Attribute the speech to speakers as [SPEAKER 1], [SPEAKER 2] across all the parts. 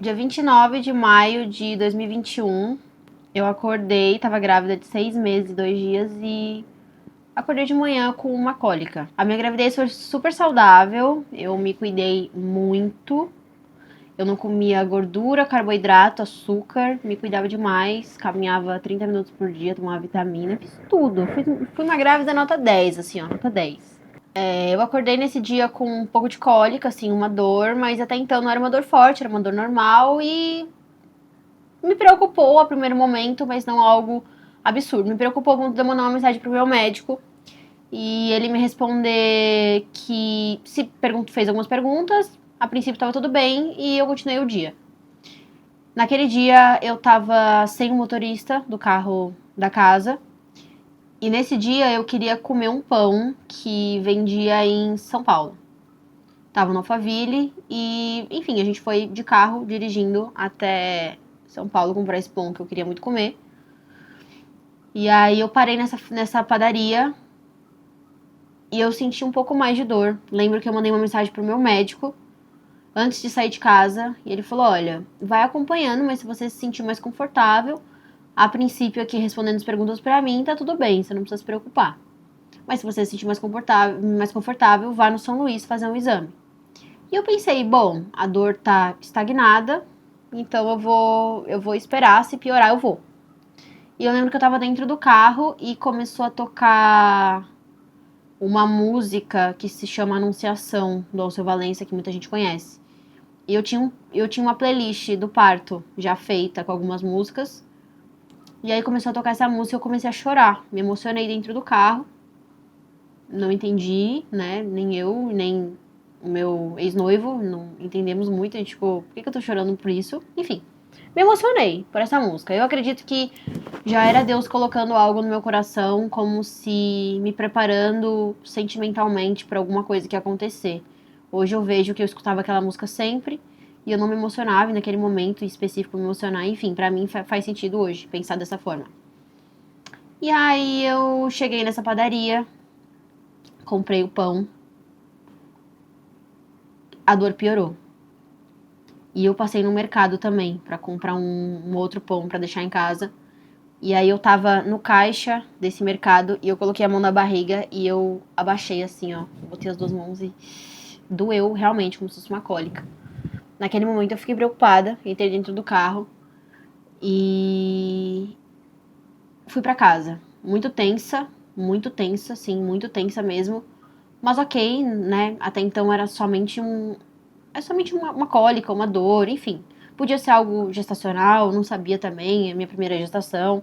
[SPEAKER 1] Dia 29 de maio de 2021, eu acordei, tava grávida de 6 meses e 2 dias e acordei de manhã com uma cólica. A minha gravidez foi super saudável, eu me cuidei muito. Eu não comia gordura, carboidrato, açúcar, me cuidava demais, caminhava 30 minutos por dia, tomava vitamina, fiz tudo. Fui uma grávida nota 10, assim, ó, nota 10. Eu acordei nesse dia com um pouco de cólica, assim, uma dor, mas até então não era uma dor forte, era uma dor normal e me preocupou a primeiro momento, mas não algo absurdo. Me preocupou muito de eu mandar uma mensagem pro meu médico e ele me responder que se fez algumas perguntas, a princípio estava tudo bem e eu continuei o dia. Naquele dia eu tava sem o motorista do carro da casa. E nesse dia eu queria comer um pão que vendia em São Paulo. Tava no Alphaville e, enfim, a gente foi de carro dirigindo até São Paulo comprar esse pão que eu queria muito comer. E aí eu parei nessa padaria e eu senti um pouco mais de dor. Lembro que eu mandei uma mensagem pro meu médico antes de sair de casa e ele falou: olha, vai acompanhando, mas se você se sentir mais confortável, a princípio aqui respondendo as perguntas pra mim, tá tudo bem, você não precisa se preocupar. Mas se você se sentir mais confortável, vá no São Luís fazer um exame. E eu pensei, bom, a dor tá estagnada, então eu vou esperar, se piorar eu vou. E eu lembro que eu tava dentro do carro e começou a tocar uma música que se chama Anunciação, do Alceu Valença, que muita gente conhece. E eu tinha uma playlist do parto já feita com algumas músicas. E aí começou a tocar essa música e eu comecei a chorar. Me emocionei dentro do carro. Não entendi, né? Nem eu, nem o meu ex-noivo. Não entendemos muito. A gente ficou, por que eu tô chorando por isso? Enfim, me emocionei por essa música. Eu acredito que já era Deus colocando algo no meu coração, como se me preparando sentimentalmente para alguma coisa que ia acontecer. Hoje eu vejo que eu escutava aquela música sempre e eu não me emocionava e naquele momento específico me emocionar. Enfim, pra mim faz sentido hoje pensar dessa forma. E aí eu cheguei nessa padaria, comprei o pão, a dor piorou. E eu passei no mercado também pra comprar um outro pão pra deixar em casa. E aí eu tava no caixa desse mercado e eu coloquei a mão na barriga e eu abaixei assim, ó. Botei as duas mãos e doeu realmente, como se fosse uma cólica. Naquele momento eu fiquei preocupada, entrei dentro do carro e fui pra casa. Muito tensa, sim, muito tensa mesmo. Mas ok, né? Até então era somente uma cólica, uma dor, enfim. Podia ser algo gestacional, não sabia também, é minha primeira gestação.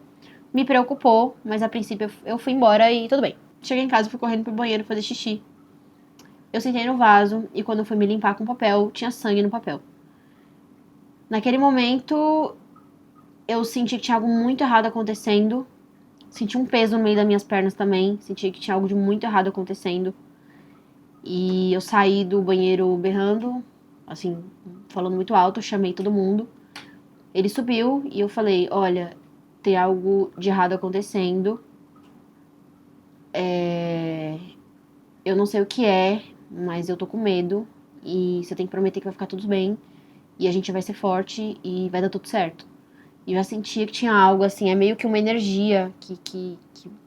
[SPEAKER 1] Me preocupou, mas a princípio eu fui embora e tudo bem. Cheguei em casa, fui correndo pro banheiro fazer xixi. Eu sentei no vaso e quando eu fui me limpar com papel, tinha sangue no papel. Naquele momento, eu senti que tinha algo muito errado acontecendo. Senti um peso no meio das minhas pernas também. Senti que tinha algo de muito errado acontecendo. E eu saí do banheiro berrando, assim, falando muito alto, chamei todo mundo. Ele subiu e eu falei: olha, tem algo de errado acontecendo. Eu não sei o que é, mas eu tô com medo. E você tem que prometer que vai ficar tudo bem. E a gente vai ser forte e vai dar tudo certo. E eu já sentia que tinha algo assim, é meio que uma energia que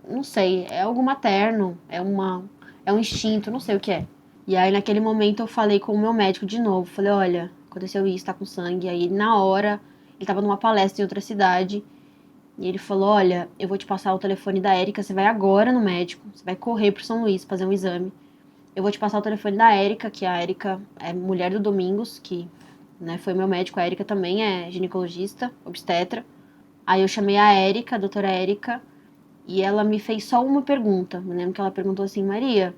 [SPEAKER 1] não sei, é algo materno, é um instinto, não sei o que é. E aí naquele momento eu falei com o meu médico de novo, falei, olha, aconteceu isso, tá com sangue. Aí na hora, ele tava numa palestra em outra cidade, e ele falou, olha, eu vou te passar o telefone da Érica, você vai agora no médico, você vai correr pro São Luís fazer um exame. Eu vou te passar o telefone da Érica, que a Érica é mulher do Domingos, que né, foi meu médico, a Érica também é ginecologista, obstetra. Aí eu chamei a Érica, a doutora Érica, e ela me fez só uma pergunta. Me lembro que ela perguntou assim, Maria,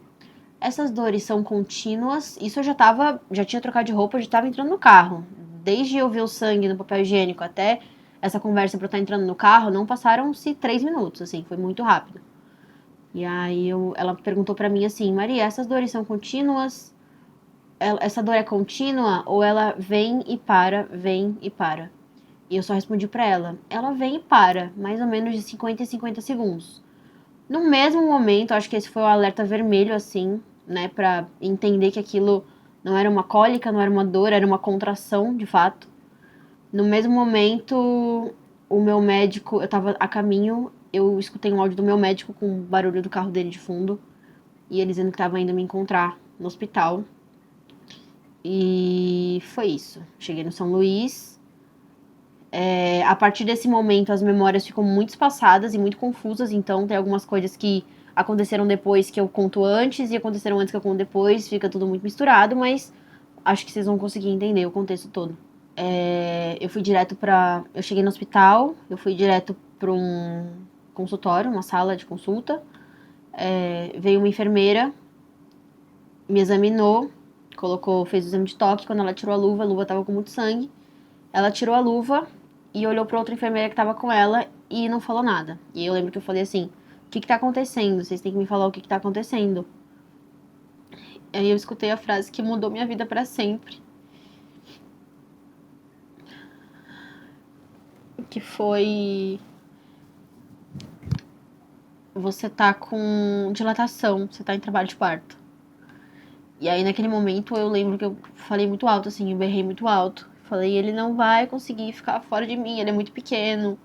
[SPEAKER 1] essas dores são contínuas? Isso eu já tinha trocado de roupa, eu já tava entrando no carro. Desde eu ver o sangue no papel higiênico até essa conversa pra eu estar entrando no carro, não passaram-se 3 minutos, assim, foi muito rápido. E aí ela perguntou pra mim assim, Maria, essas dores são contínuas? Essa dor é contínua ou ela vem e para, vem e para? E eu só respondi pra ela vem e para, mais ou menos de 50 em 50 segundos. No mesmo momento, acho que esse foi o alerta vermelho, assim, né, pra entender que aquilo não era uma cólica, não era uma dor, era uma contração, de fato. No mesmo momento, o meu médico, eu tava a caminho, eu escutei um áudio do meu médico com o barulho do carro dele de fundo. E ele dizendo que tava indo me encontrar no hospital. E foi isso. Cheguei no São Luís. A partir desse momento, as memórias ficam muito espaçadas e muito confusas. Então, tem algumas coisas que aconteceram depois que eu conto antes e aconteceram antes que eu conto depois. Fica tudo muito misturado, mas acho que vocês vão conseguir entender o contexto todo. Eu fui direto pra. Eu cheguei no hospital, eu fui direto pra um consultório, uma sala de consulta. Veio uma enfermeira, me examinou, fez o exame de toque. Quando ela tirou a luva tava com muito sangue. Ela tirou a luva e olhou pra outra enfermeira que tava com ela e não falou nada. E eu lembro que eu falei assim: o que que tá acontecendo? Vocês têm que me falar o que que tá acontecendo. Aí eu escutei a frase que mudou minha vida pra sempre. Que foi: você tá com dilatação, você tá em trabalho de parto. E aí naquele momento eu lembro que eu falei muito alto, assim, eu berrei muito alto. Falei: ele não vai conseguir ficar fora de mim, ele é muito pequeno.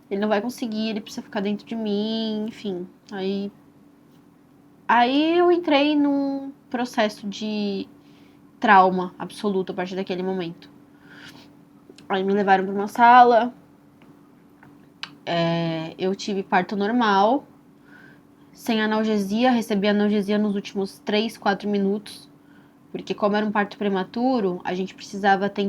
[SPEAKER 1] Ele não vai conseguir, ele precisa ficar dentro de mim, enfim. Aí eu entrei num processo de trauma absoluto a partir daquele momento. Aí me levaram para uma sala, eu tive parto normal, sem analgesia, recebi analgesia nos últimos 3, 4 minutos, porque como era um parto prematuro, a gente precisava ter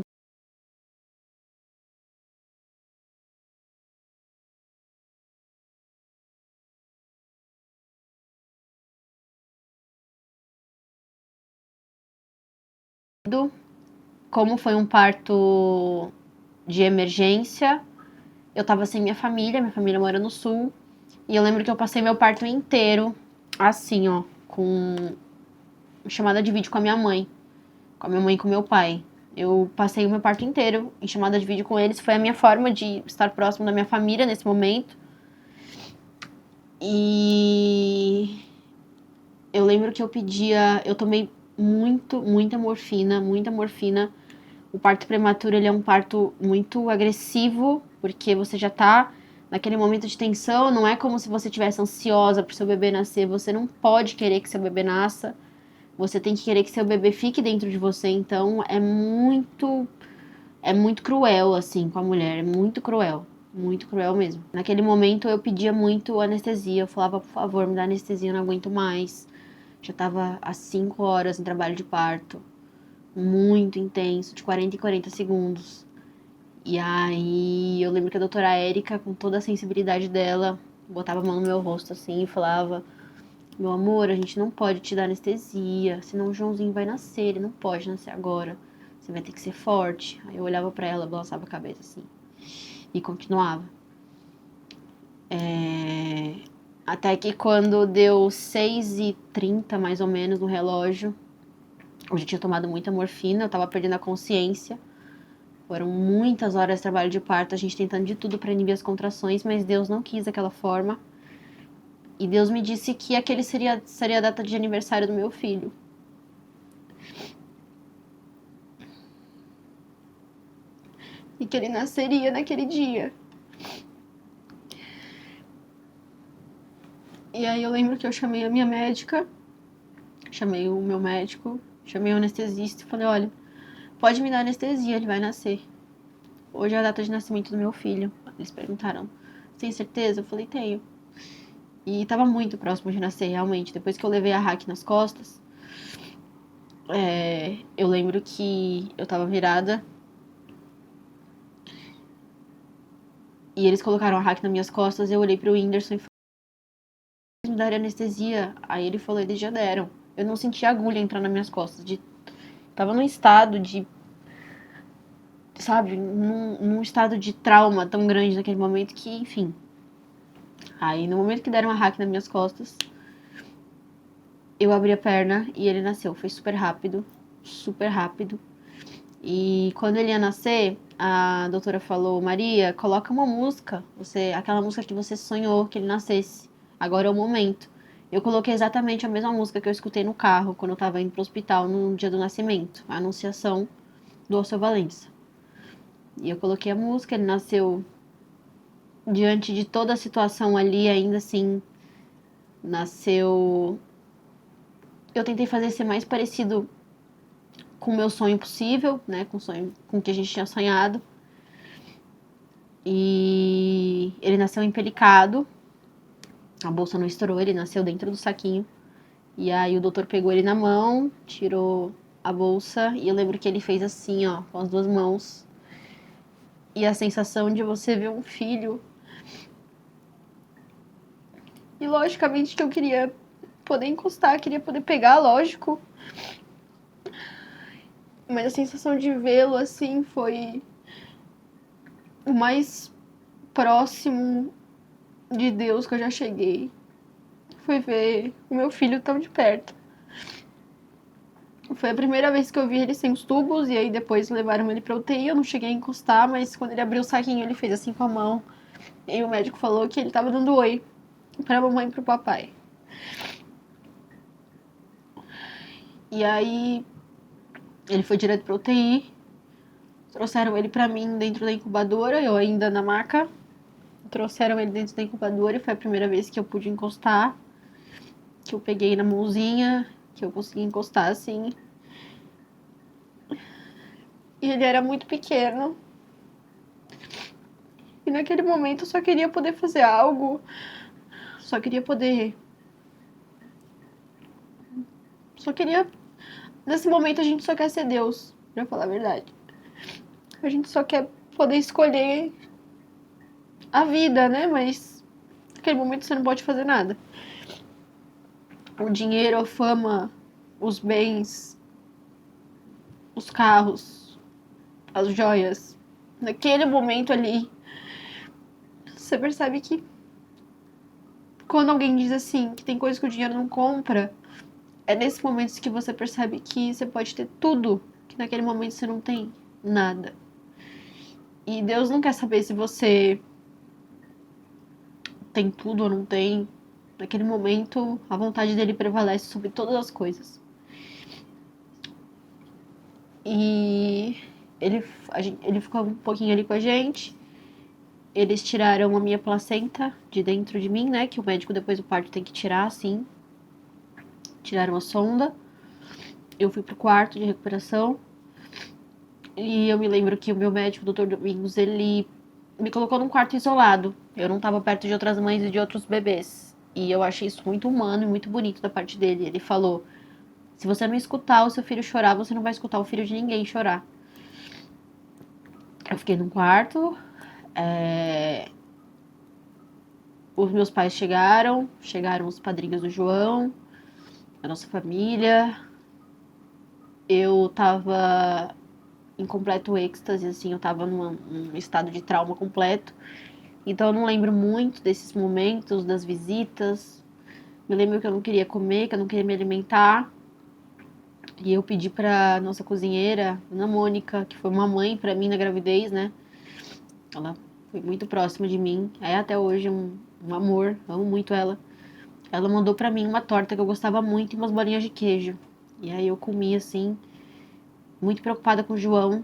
[SPEAKER 1] como foi um parto de emergência, eu tava sem minha família mora no sul, e eu lembro que eu passei meu parto inteiro assim, ó, com chamada de vídeo com a minha mãe. Com a minha mãe e com meu pai. Eu passei o meu parto inteiro em chamada de vídeo com eles. Foi a minha forma de estar próximo da minha família nesse momento. E eu lembro que eu pedia. Eu tomei muita morfina, muita morfina. O parto prematuro ele é um parto muito agressivo, porque você já tá naquele momento de tensão. Não é como se você estivesse ansiosa pro seu bebê nascer. Você não pode querer que seu bebê nasça. Você tem que querer que seu bebê fique dentro de você. Então é muito cruel, assim, com a mulher. É muito cruel. Muito cruel mesmo. Naquele momento eu pedia muito anestesia. Eu falava, por favor, me dá anestesia, eu não aguento mais. Já tava há 5 horas em trabalho de parto. Muito intenso, de 40 em 40 segundos. E aí eu lembro que a doutora Érica, com toda a sensibilidade dela, botava a mão no meu rosto assim e falava: meu amor, a gente não pode te dar anestesia, senão o Joãozinho vai nascer, ele não pode nascer agora. Você vai ter que ser forte. Aí eu olhava pra ela, balançava a cabeça assim. E continuava. Até que quando deu 6h30 mais ou menos no relógio, eu já tinha tomado muita morfina, eu tava perdendo a consciência. Foram muitas horas de trabalho de parto, a gente tentando de tudo pra inibir as contrações, mas Deus não quis daquela forma. E Deus me disse que aquele seria a data de aniversário do meu filho. E que ele nasceria naquele dia. E aí eu lembro que eu chamei a minha médica, chamei o meu médico, chamei o anestesista e falei: olha, pode me dar anestesia, ele vai nascer. Hoje é a data de nascimento do meu filho. Eles perguntaram: tem certeza? Eu falei: tenho. E tava muito próximo de nascer, realmente. Depois que eu levei a hack nas costas, eu lembro que eu tava virada e eles colocaram a hack nas minhas costas. Eu olhei pro Whindersson e falei: me darem anestesia? Aí ele falou: eles já deram. Eu não senti a agulha entrar nas minhas costas. Tava num estado de, sabe, num estado de trauma tão grande naquele momento que, enfim. Aí no momento que deram a hack nas minhas costas, eu abri a perna e ele nasceu. Foi super rápido, super rápido. E quando ele ia nascer, a doutora falou: Maria, coloca uma música, aquela música que você sonhou que ele nascesse. Agora é o momento. Eu coloquei exatamente a mesma música que eu escutei no carro quando eu tava indo pro hospital no dia do nascimento, a Anunciação do Alceu Valença. E eu coloquei a música, ele nasceu diante de toda a situação ali, ainda assim, nasceu. Eu tentei fazer ser mais parecido com o meu sonho possível, né? Com o sonho com o que a gente tinha sonhado. E ele nasceu empelicado. A bolsa não estourou, ele nasceu dentro do saquinho. E aí o doutor pegou ele na mão, tirou a bolsa e eu lembro que ele fez assim, ó, com as duas mãos. E a sensação de você ver um filho. E logicamente que eu queria poder encostar, queria poder pegar, lógico. Mas a sensação de vê-lo assim foi o mais próximo de Deus que eu já cheguei. Foi ver o meu filho tão de perto. Foi a primeira vez que eu vi ele sem os tubos, e aí depois levaram ele pra UTI. Eu não cheguei a encostar, mas quando ele abriu o saquinho, ele fez assim com a mão. E aí o médico falou que ele tava dando oi pra mamãe e pro papai. E aí ele foi direto pra UTI. Trouxeram ele pra mim dentro da incubadora, eu ainda na maca. Trouxeram ele dentro da incubadora e foi a primeira vez que eu pude encostar. Que eu peguei na mãozinha, que eu consegui encostar assim. E ele era muito pequeno. E naquele momento eu só queria poder fazer algo. Só queria poder. Só queria. Nesse momento a gente só quer ser Deus, pra falar a verdade. A gente só quer poder escolher a vida, né? Mas naquele momento você não pode fazer nada. O dinheiro, a fama, os bens, os carros, as joias. Naquele momento ali, você percebe que quando alguém diz assim, que tem coisa que o dinheiro não compra, é nesses momentos que você percebe que você pode ter tudo, que naquele momento você não tem nada. E Deus não quer saber se você tem tudo ou não tem. Naquele momento, a vontade dele prevalece sobre todas as coisas. E ele ficou um pouquinho ali com a gente. Eles tiraram a minha placenta de dentro de mim, né? Que o médico depois do parto tem que tirar, assim. Tiraram a sonda. Eu fui pro quarto de recuperação. E eu me lembro que o meu médico, o Dr. Domingos, ele me colocou num quarto isolado. Eu não tava perto de outras mães e de outros bebês. E eu achei isso muito humano e muito bonito da parte dele. Ele falou: se você não escutar o seu filho chorar, você não vai escutar o filho de ninguém chorar. Eu fiquei num quarto. Os meus pais chegaram os padrinhos do João, a nossa família. Eu tava em completo êxtase, assim, eu tava num estado de trauma completo. Então eu não lembro muito desses momentos, das visitas. Me lembro que eu não queria comer, que eu não queria me alimentar. E eu pedi pra nossa cozinheira, Ana Mônica, que foi uma mãe pra mim na gravidez, né? Ela foi muito próxima de mim. É até hoje um amor, amo muito ela. Ela mandou pra mim uma torta que eu gostava muito e umas bolinhas de queijo. E aí eu comi assim, muito preocupada com o João.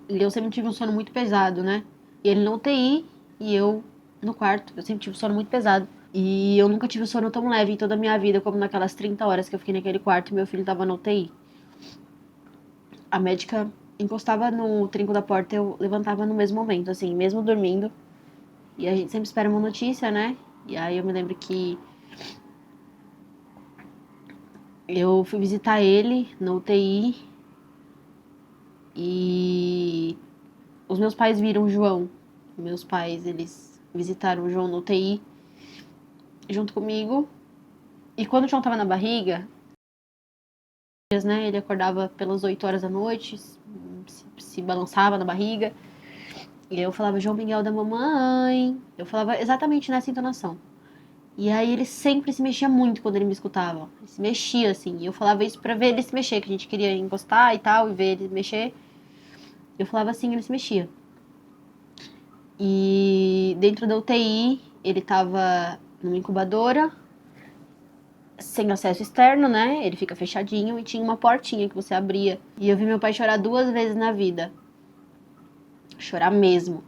[SPEAKER 1] E eu sempre tive um sono muito pesado, né? E ele na UTI e eu no quarto. Eu sempre tive um sono muito pesado. E eu nunca tive um sono tão leve em toda a minha vida como naquelas 30 horas que eu fiquei naquele quarto e meu filho tava na UTI. A médica encostava no trinco da porta e eu levantava no mesmo momento, assim, mesmo dormindo. E a gente sempre espera uma notícia, né? E aí eu me lembro que eu fui visitar ele na UTI e os meus pais viram o João. Meus pais, eles visitaram o João na UTI junto comigo. E quando o João tava na barriga, né, ele acordava pelas 8 horas da noite, se balançava na barriga. E eu falava, João Miguel da mamãe. Eu falava exatamente nessa entonação. E aí ele sempre se mexia muito quando ele me escutava. Ele se mexia, assim. E eu falava isso pra ver ele se mexer, que a gente queria encostar e tal, e ver ele mexer. Eu falava assim, ele se mexia. E dentro da UTI, ele tava numa incubadora, sem acesso externo, né? Ele fica fechadinho e tinha uma portinha que você abria. E eu vi meu pai chorar 2 vezes na vida. Chorar mesmo.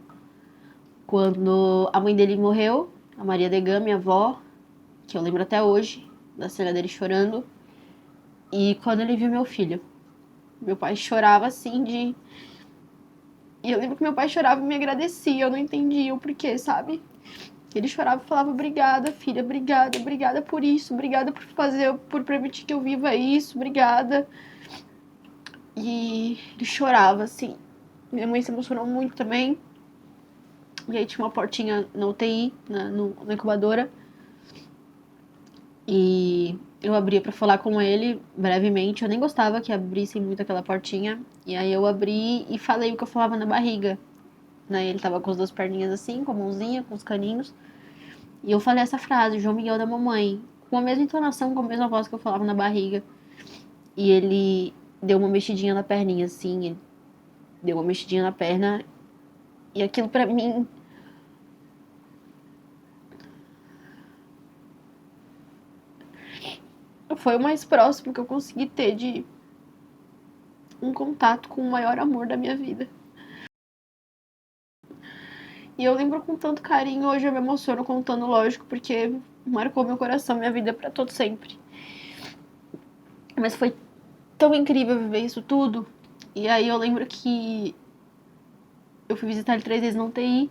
[SPEAKER 1] Quando a mãe dele morreu, a Maria Degã, minha avó, que eu lembro até hoje, da cena dele chorando. E quando ele viu meu filho. Meu pai chorava assim de... E eu lembro que meu pai chorava e me agradecia, eu não entendia o porquê, sabe? Ele chorava e falava, obrigada, filha, obrigada, obrigada por isso, obrigada por fazer, por permitir que eu viva isso, obrigada. E ele chorava, assim. Minha mãe se emocionou muito também. E aí tinha uma portinha na UTI, na incubadora. E eu abria pra falar com ele brevemente. Eu nem gostava que abrissem muito aquela portinha. E aí eu abri e falei o que eu falava na barriga. Né? Ele tava com as duas perninhas assim, com a mãozinha, com os caninhos. E eu falei essa frase, João Miguel da mamãe. Com a mesma entonação, com a mesma voz que eu falava na barriga. E ele deu uma mexidinha na perninha, assim. Ele deu uma mexidinha na perna. E aquilo pra mim... foi o mais próximo que eu consegui ter de um contato com o maior amor da minha vida. E eu lembro com tanto carinho, hoje eu me emociono contando, lógico, porque marcou meu coração, minha vida pra todo sempre. Mas foi tão incrível viver isso tudo. E aí eu lembro que eu fui visitar ele 3 vezes na UTI.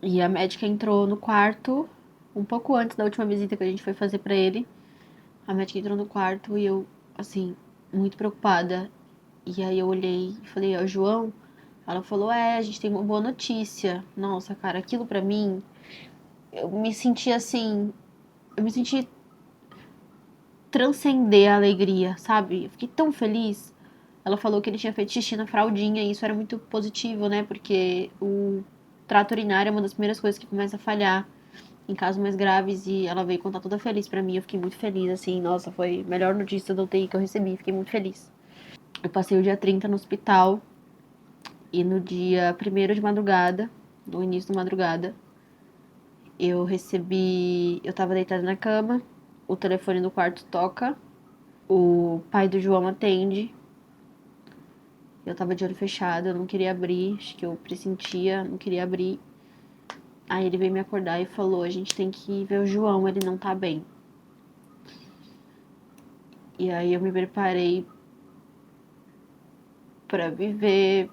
[SPEAKER 1] E a médica entrou no quarto, um pouco antes da última visita que a gente foi fazer pra ele. A médica entrou no quarto e eu, assim, muito preocupada. E aí eu olhei e falei, ó, João... Ela falou, a gente tem uma boa notícia. Nossa, cara, aquilo pra mim, eu me senti assim, eu me senti transcender a alegria, sabe? Eu fiquei tão feliz. Ela falou que ele tinha feito xixi na fraldinha e isso era muito positivo, né? Porque o trato urinário é uma das primeiras coisas que começa a falhar em casos mais graves e ela veio contar toda feliz pra mim. Eu fiquei muito feliz, assim, nossa, foi a melhor notícia da UTI que eu recebi, fiquei muito feliz. Eu passei o dia 30 no hospital e no dia 1º de madrugada, no início da madrugada, eu recebi. Eu tava deitada na cama, o telefone do quarto toca, o pai do João atende. Eu tava de olho fechado, eu não queria abrir, acho que eu pressentia, não queria abrir. Aí ele veio me acordar e falou: a gente tem que ver o João, ele não tá bem. E aí eu me preparei pra viver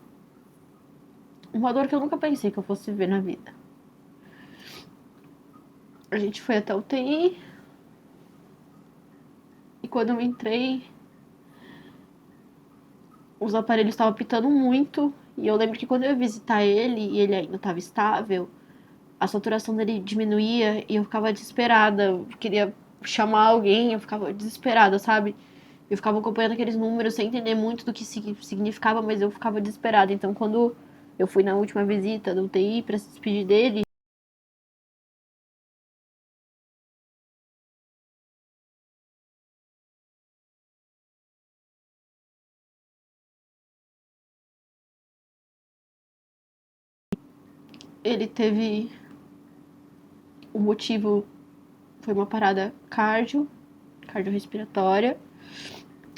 [SPEAKER 1] uma dor que eu nunca pensei que eu fosse viver na vida. A gente foi até o UTI e quando eu entrei, os aparelhos estavam pitando muito. E eu lembro que quando eu ia visitar ele e ele ainda estava estável, a saturação dele diminuía e eu ficava desesperada. Eu queria chamar alguém, eu ficava desesperada, sabe? Eu ficava acompanhando aqueles números sem entender muito do que significava, mas eu ficava desesperada. Então, quando eu fui na última visita do UTI pra se despedir dele, ele teve o motivo foi uma parada cardiorrespiratória.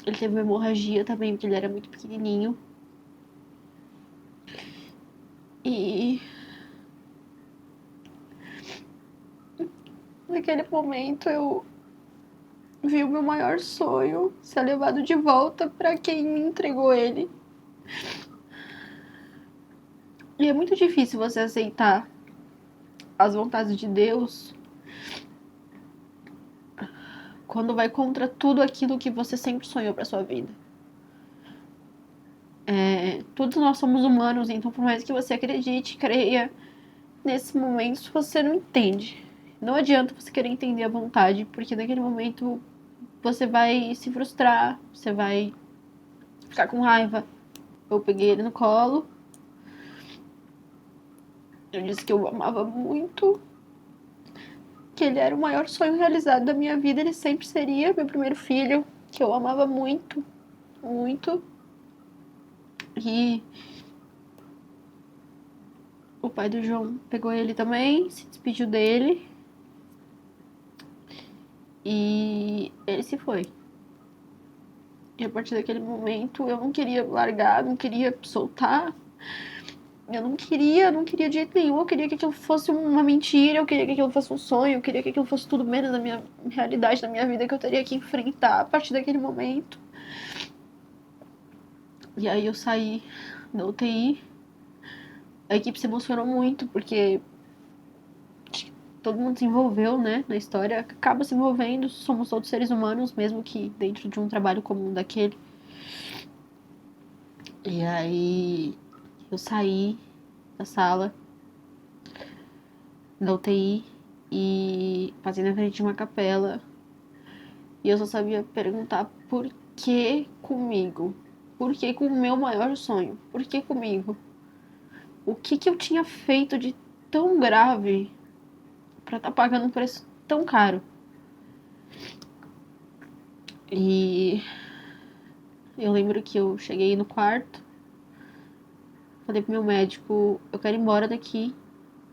[SPEAKER 1] Ele teve uma hemorragia também, porque ele era muito pequenininho. E naquele momento eu vi o meu maior sonho ser levado de volta para quem me entregou ele. E é muito difícil você aceitar as vontades de Deus quando vai contra tudo aquilo que você sempre sonhou para sua vida. Todos nós somos humanos, então por mais que você acredite, creia, nesse momento você não entende. Não adianta você querer entender a vontade, porque naquele momento você vai se frustrar, você vai ficar com raiva. Eu peguei ele no colo, eu disse que eu amava muito, que ele era o maior sonho realizado da minha vida, ele sempre seria meu primeiro filho, que eu amava muito, muito. E o pai do João pegou ele também, se despediu dele e ele se foi. E a partir daquele momento eu não queria largar, não queria soltar. Eu não queria de jeito nenhum. Eu queria que aquilo fosse uma mentira, eu queria que aquilo fosse um sonho, eu queria que aquilo fosse tudo menos da minha realidade, da minha vida, que eu teria que enfrentar a partir daquele momento. E aí eu saí da UTI. A equipe se emocionou muito, porque todo mundo se envolveu, né, na história. Acaba se envolvendo, somos todos seres humanos, mesmo que dentro de um trabalho comum daquele. E aí eu saí da sala da UTI e passei na frente de uma capela. E eu só sabia perguntar por que comigo? Por que com o meu maior sonho? Por que comigo? O que que eu tinha feito de tão grave pra estar pagando um preço tão caro? E eu lembro que eu cheguei no quarto, falei pro meu médico, eu quero ir embora daqui,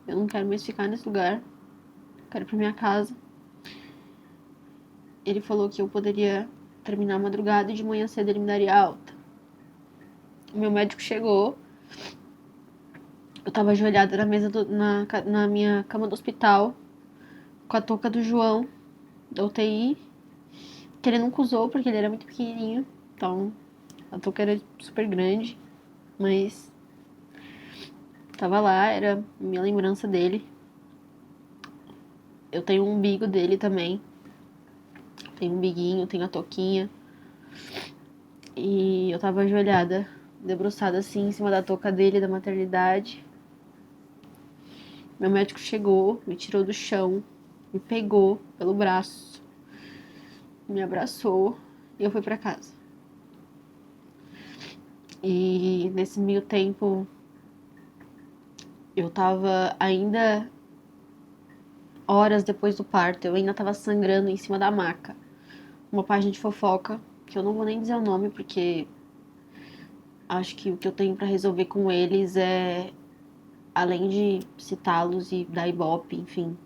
[SPEAKER 1] eu não quero mais ficar nesse lugar, eu quero ir pra minha casa. Ele falou que eu poderia terminar a madrugada e de manhã cedo ele me daria alta. O meu médico chegou, eu tava ajoelhada na mesa na minha cama do hospital, com a touca do João, da UTI, que ele nunca usou porque ele era muito pequenininho, então a touca era super grande, mas tava lá, era minha lembrança dele. Eu tenho um umbigo dele também, tenho um umbiguinho, tenho a touquinha, e eu tava ajoelhada, debruçada assim, em cima da touca dele, da maternidade. Meu médico chegou, me tirou do chão, me pegou pelo braço, me abraçou e eu fui pra casa. E nesse meio tempo eu tava ainda horas depois do parto, eu ainda tava sangrando em cima da maca. Uma página de fofoca, que eu não vou nem dizer o nome porque acho que o que eu tenho pra resolver com eles é, além de citá-los e dar ibope, enfim,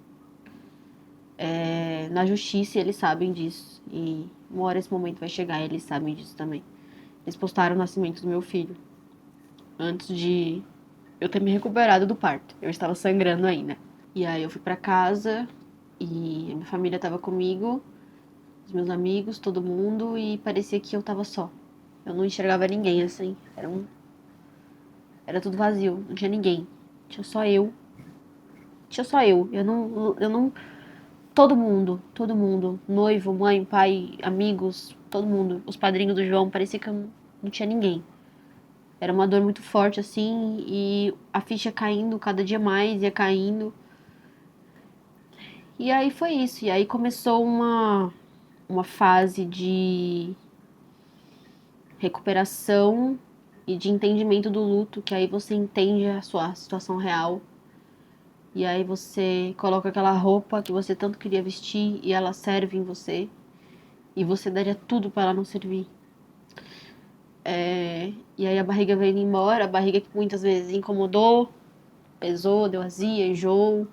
[SPEAKER 1] na justiça eles sabem disso. E uma hora esse momento vai chegar e eles sabem disso também. Eles postaram o nascimento do meu filho antes de eu ter me recuperado do parto. Eu estava sangrando ainda. E aí eu fui pra casa e a minha família tava comigo, os meus amigos, todo mundo, e parecia que eu tava só. Eu não enxergava ninguém, assim. Era tudo vazio, não tinha ninguém. Tinha só eu. Tinha só eu. Eu não. Todo mundo. Noivo, mãe, pai, amigos, todo mundo. Os padrinhos do João, parecia que eu não tinha ninguém. Era uma dor muito forte, assim, e a ficha caindo cada dia mais, ia caindo. E aí foi isso. E aí começou uma fase de recuperação e de entendimento do luto, que aí você entende a sua situação real. E aí você coloca aquela roupa que você tanto queria vestir e ela serve em você. E você daria tudo pra ela não servir. E aí a barriga veio embora, a barriga que muitas vezes incomodou, pesou, deu azia, enjoo.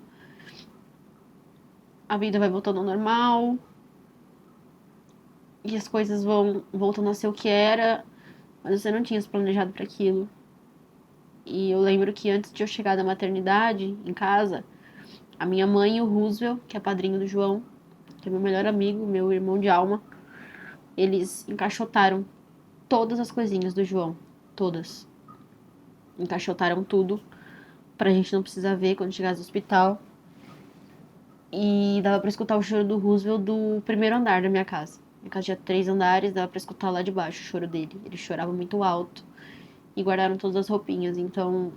[SPEAKER 1] A vida vai voltando ao normal. E as coisas vão voltando a ser o que era, mas você não tinha se planejado para aquilo. E eu lembro que antes de eu chegar da maternidade, em casa, a minha mãe e o Roosevelt, que é padrinho do João, que é meu melhor amigo, meu irmão de alma, eles encaixotaram todas as coisinhas do João. Todas. Encaixotaram tudo pra gente não precisar ver quando chegasse no hospital. E dava pra escutar o choro do Roosevelt do primeiro andar da minha casa. Minha casa tinha 3 andares, dava pra escutar lá de baixo o choro dele. Ele chorava muito alto. E guardaram todas as roupinhas, então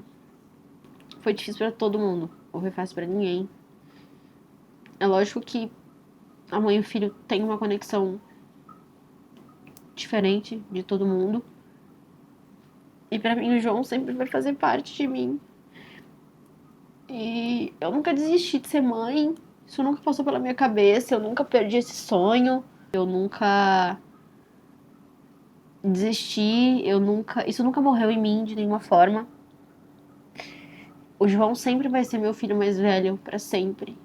[SPEAKER 1] foi difícil pra todo mundo. Não foi fácil pra ninguém. É lógico que a mãe e o filho têm uma conexão diferente de todo mundo. E pra mim o João sempre vai fazer parte de mim. E eu nunca desisti de ser mãe. Isso nunca passou pela minha cabeça. Eu nunca perdi esse sonho. Eu nunca desisti. Isso nunca morreu em mim de nenhuma forma. O João sempre vai ser meu filho mais velho, pra sempre.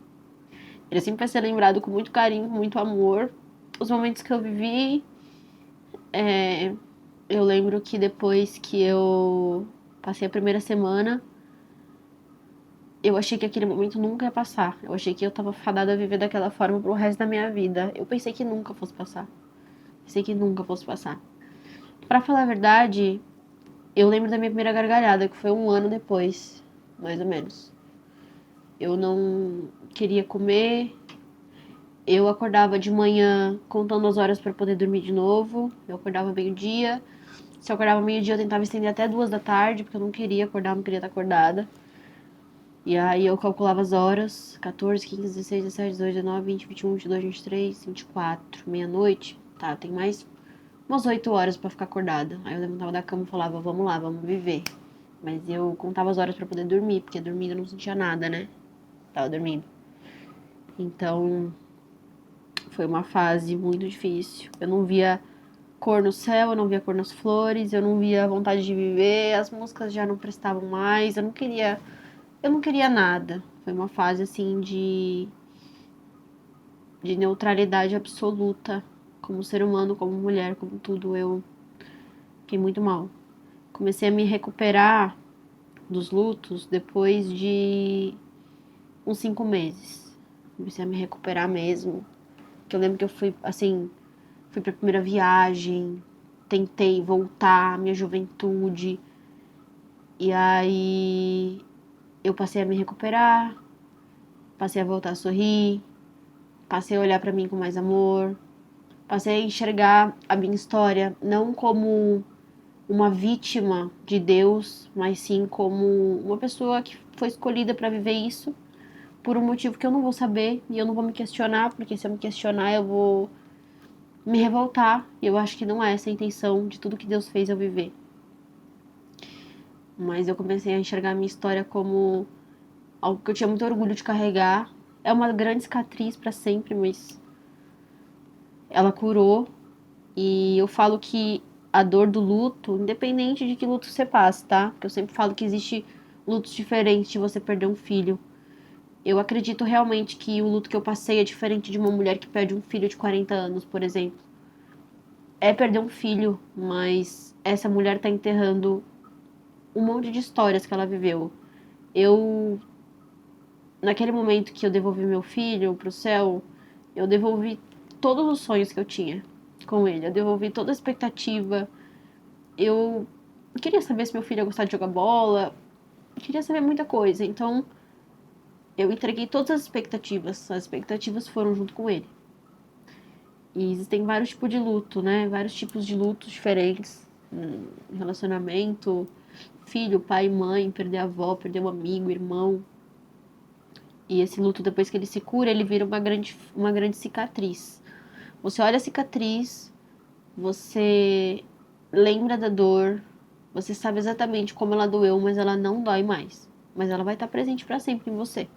[SPEAKER 1] Ele sempre vai ser lembrado com muito carinho, com muito amor. Os momentos que eu vivi É, eu lembro que depois que eu passei a primeira semana, eu achei que aquele momento nunca ia passar. Eu achei que eu tava fadada a viver daquela forma pro resto da minha vida. Eu pensei que nunca fosse passar. Pensei que nunca fosse passar. Pra falar a verdade, eu lembro da minha primeira gargalhada, que foi um ano depois, mais ou menos. Eu não queria comer. Eu acordava de manhã contando as horas pra poder dormir de novo. Eu acordava meio-dia. Se eu acordava meio-dia, eu tentava estender até 2 da tarde, porque eu não queria acordar, não queria estar acordada. E aí eu calculava as horas: 14, 15, 16, 17, 18, 19, 20, 21, 22, 23, 24, meia-noite. Tá, tem mais umas 8 horas pra ficar acordada. Aí eu levantava da cama e falava: vamos lá, vamos viver. Mas eu contava as horas pra poder dormir, porque dormindo eu não sentia nada, né? Tava dormindo. Então, foi uma fase muito difícil. Eu não via cor no céu, eu não via cor nas flores, eu não via vontade de viver, as músicas já não prestavam mais, eu não queria nada. Foi uma fase assim de neutralidade absoluta, como ser humano, como mulher, como tudo. Eu fiquei muito mal. Comecei a me recuperar dos lutos depois de uns 5 meses. Comecei a me recuperar mesmo. Que eu lembro que eu fui, assim, fui pra primeira viagem, tentei voltar à minha juventude. E aí eu passei a me recuperar, passei a voltar a sorrir, passei a olhar pra mim com mais amor, passei a enxergar a minha história não como uma vítima de Deus, mas sim como uma pessoa que foi escolhida pra viver isso por um motivo que eu não vou saber e eu não vou me questionar, porque se eu me questionar eu vou me revoltar. E eu acho que não é essa a intenção de tudo que Deus fez eu viver. Mas eu comecei a enxergar a minha história como algo que eu tinha muito orgulho de carregar. É uma grande cicatriz pra sempre, mas ela curou. E eu falo que a dor do luto, independente de que luto você passe, tá? Porque eu sempre falo que existe lutos diferentes de você perder um filho. Eu acredito realmente que o luto que eu passei é diferente de uma mulher que perde um filho de 40 anos, por exemplo. É perder um filho, mas essa mulher tá enterrando um monte de histórias que ela viveu. Eu, naquele momento que eu devolvi meu filho pro céu, eu devolvi todos os sonhos que eu tinha com ele. Eu devolvi toda a expectativa. Eu queria saber se meu filho ia gostar de jogar bola. Eu queria saber muita coisa. Então, eu entreguei todas as expectativas. As expectativas foram junto com ele. E existem vários tipos de luto, né? Vários tipos de lutos diferentes. Relacionamento, filho, pai, mãe, perder a avó, perder um amigo, irmão. E esse luto, depois que ele se cura, ele vira uma grande cicatriz. Você olha a cicatriz, você lembra da dor, você sabe exatamente como ela doeu, mas ela não dói mais. Mas ela vai estar presente para sempre em você.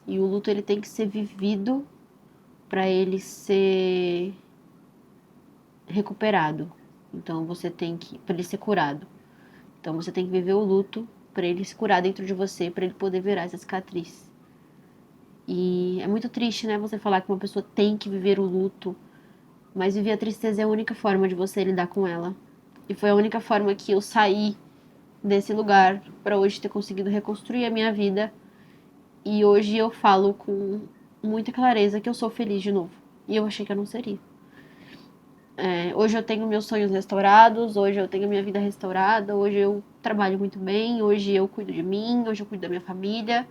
[SPEAKER 1] E o luto ele tem que ser vivido para ele ser recuperado. Então você tem que, para ele ser curado. Então você tem que viver o luto para ele se curar dentro de você, para ele poder virar essa cicatriz. E é muito triste, né, você falar que uma pessoa tem que viver o luto, mas viver a tristeza é a única forma de você lidar com ela. E foi a única forma que eu saí desse lugar para hoje ter conseguido reconstruir a minha vida. E hoje eu falo com muita clareza que eu sou feliz de novo. E eu achei que eu não seria. Hoje eu tenho meus sonhos restaurados, hoje eu tenho minha vida restaurada, hoje eu trabalho muito bem, hoje eu cuido de mim, hoje eu cuido da minha família.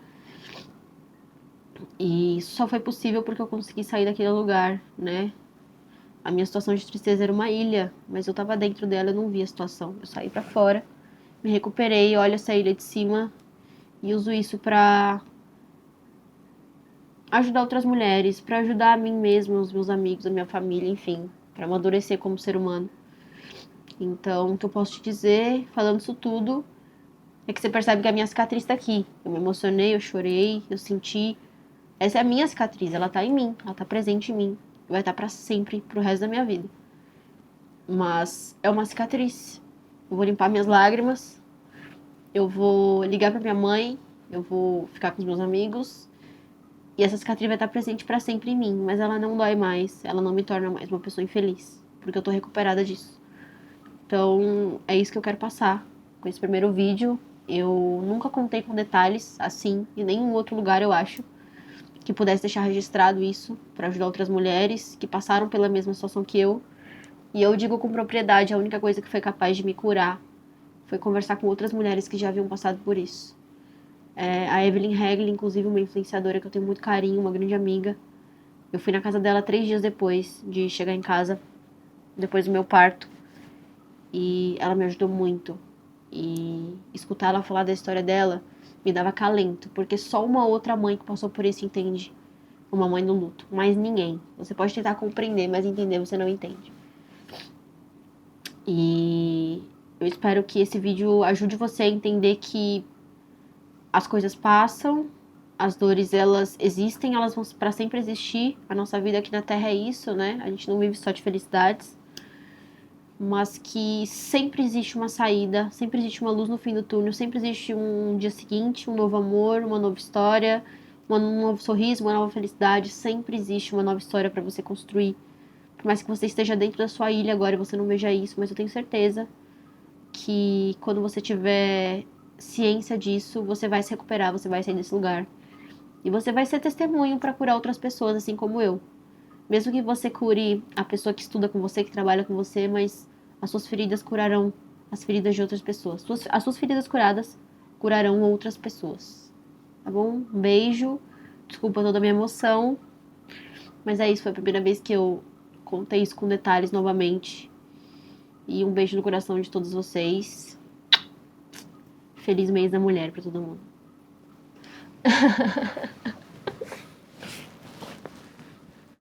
[SPEAKER 1] E isso só foi possível porque eu consegui sair daquele lugar, né? A minha situação de tristeza era uma ilha, mas eu tava dentro dela, eu não via a situação. Eu saí pra fora, me recuperei, olho essa ilha de cima e uso isso pra ajudar outras mulheres, pra ajudar a mim mesma, os meus amigos, a minha família, enfim, pra amadurecer como ser humano. Então, o que eu posso te dizer, falando isso tudo, é que você percebe que a minha cicatriz tá aqui. Eu me emocionei, eu chorei, eu senti. Essa é a minha cicatriz, ela tá em mim, ela tá presente em mim. Vai estar pra sempre, pro resto da minha vida. Mas é uma cicatriz. Eu vou limpar minhas lágrimas, eu vou ligar pra minha mãe, eu vou ficar com os meus amigos. E essa cicatriz vai estar presente pra sempre em mim, mas ela não dói mais, ela não me torna mais uma pessoa infeliz. porque eu tô recuperada disso. Então, é isso que eu quero passar com esse primeiro vídeo. Eu nunca contei com detalhes assim, em nenhum outro lugar, eu acho, que pudesse deixar registrado isso pra ajudar outras mulheres que passaram pela mesma situação que eu. E eu digo com propriedade, a única coisa que foi capaz de me curar foi conversar com outras mulheres que já haviam passado por isso. A Evelyn Regli, inclusive, uma influenciadora que eu tenho muito carinho, uma grande amiga. Eu fui na casa dela 3 dias depois de chegar em casa, depois do meu parto. E ela me ajudou muito. E escutar ela falar da história dela me dava acalento, porque só uma outra mãe que passou por isso entende uma mãe no luto. Mas ninguém. Você pode tentar compreender, mas entender você não entende. E eu espero que esse vídeo ajude você a entender que as coisas passam, as dores elas existem, elas vão para sempre existir. A nossa vida aqui na Terra é isso, né? A gente não vive só de felicidades, mas que sempre existe uma saída, sempre existe uma luz no fim do túnel, sempre existe um dia seguinte, um novo amor, uma nova história, um novo sorriso, uma nova felicidade. Sempre existe uma nova história para você construir. Por mais que você esteja dentro da sua ilha agora e você não veja isso, mas eu tenho certeza que quando você tiver ciência disso, você vai se recuperar, você vai sair desse lugar. E você vai ser testemunho para curar outras pessoas, assim como eu. Mesmo que você cure a pessoa que estuda com você, que trabalha com você, mas as suas feridas curarão as feridas de outras pessoas. As suas feridas curadas curarão outras pessoas. Tá bom? Um beijo. Desculpa toda a minha emoção. Mas é isso, foi a primeira vez que eu contei isso com detalhes novamente. E um beijo no coração de todos vocês. Feliz mês da mulher pra todo mundo.